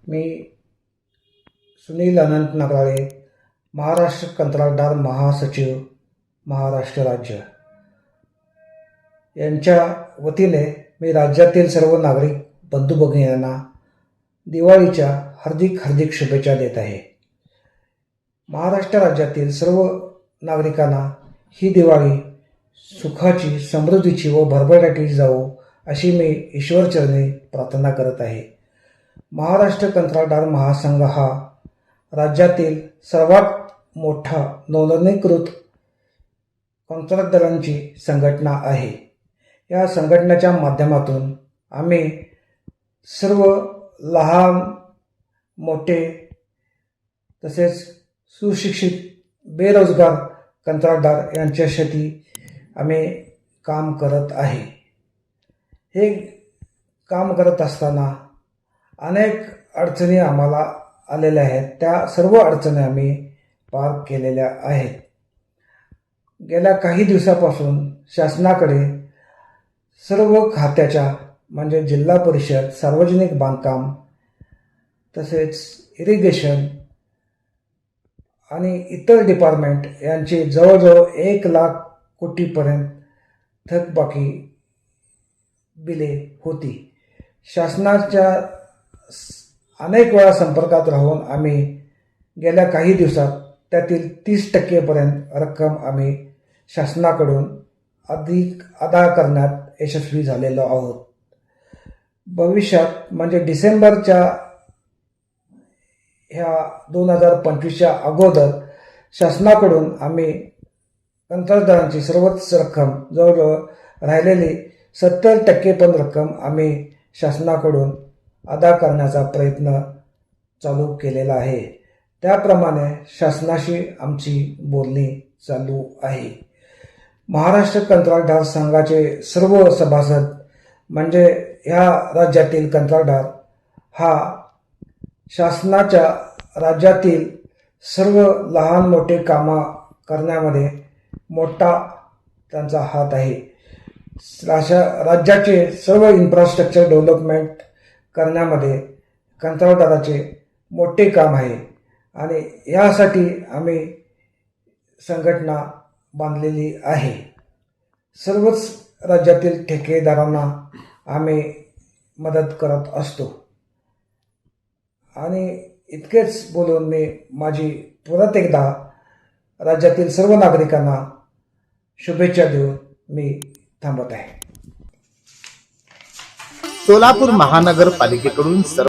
मी सुनील अनंत नगराळे, महाराष्ट्र कंत्राटदार महासचिव, महाराष्ट्र राज्य यांच्या वतीने मी राज्यातील सर्व नागरिक बंधू भगिनींना दिवाळीच्या हार्दिक शुभेच्छा देत आहे. महाराष्ट्र राज्यातील सर्व नागरिकांना ही दिवाळी सुखाची, समृद्धीची व भरभराटीची जावो अशी मी ईश्वरचरणी प्रार्थना करत आहे. महाराष्ट्र कंत्राटदार महासंघ हा राज्यातील सर्वात मोठा नोंदणीकृत कंत्राटदारांची संघटना आहे. या संघटनेच्या माध्यमातून आम्ही सर्व लहान मोठे तसेच सुशिक्षित बेरोजगार कंत्राटदार यांच्यासाठी आम्ही काम करत आहे. हे काम करत असताना अनेक अडचणी आम्हाला आलेल्या आहेत. त्या सर्व अडचणी आम्ही पार केलेल्या आहेत. गेल्या काही दिवसापासून शासनाकडे सर्व खात्याच्या म्हणजे जिल्हा परिषद, सार्वजनिक बांधकाम तसेच इरिगेशन आणि इतर डिपार्टमेंट यांची जवळजवळ 1,00,000 कोटीपर्यंत थकबाकी बिले होती. शासनाच्या अनेक वेळा संपर्कात राहून आम्ही गेल्या काही दिवसात त्यातील 30% रक्कम आम्ही शासनाकडून अधिक अदा करण्यात यशस्वी झालेलो आहोत. भविष्यात म्हणजे डिसेंबरच्या ह्या 2025च्या अगोदर शासनाकडून आम्ही कंत्राटदारांची सर्वच रक्कम जवळजवळ राहिलेली 70% पण रक्कम आम्ही शासनाकडून अदा करण्याचा प्रयत्न चालू केलेला आहे. त्याप्रमाणे शासनाशी आमची बोलणी चालू आहे. महाराष्ट्र कंत्राटदार संघाचे सर्व सभासद म्हणजे ह्या राज्यातील कंत्राटदार हा शासनाच्या राज्यातील सर्व लहान मोठे कामं करण्यामध्ये मोठा त्यांचा हात आहे. राज्याचे सर्व इन्फ्रास्ट्रक्चर डेव्हलपमेंट करण्यामध्ये कंत्राटदाराचे मोठे काम आहे आणि यासाठी आम्ही संघटना बांधलेली आहे. सर्वच राज्यातील ठेकेदारांना आम्ही मदत करत असतो आणि इतकेच बोलून मी माझी परत एकदा राज्यातील सर्व नागरिकांना शुभेच्छा देऊन मी थांबत आहे. सोलापूर महानगरपालिकेकडून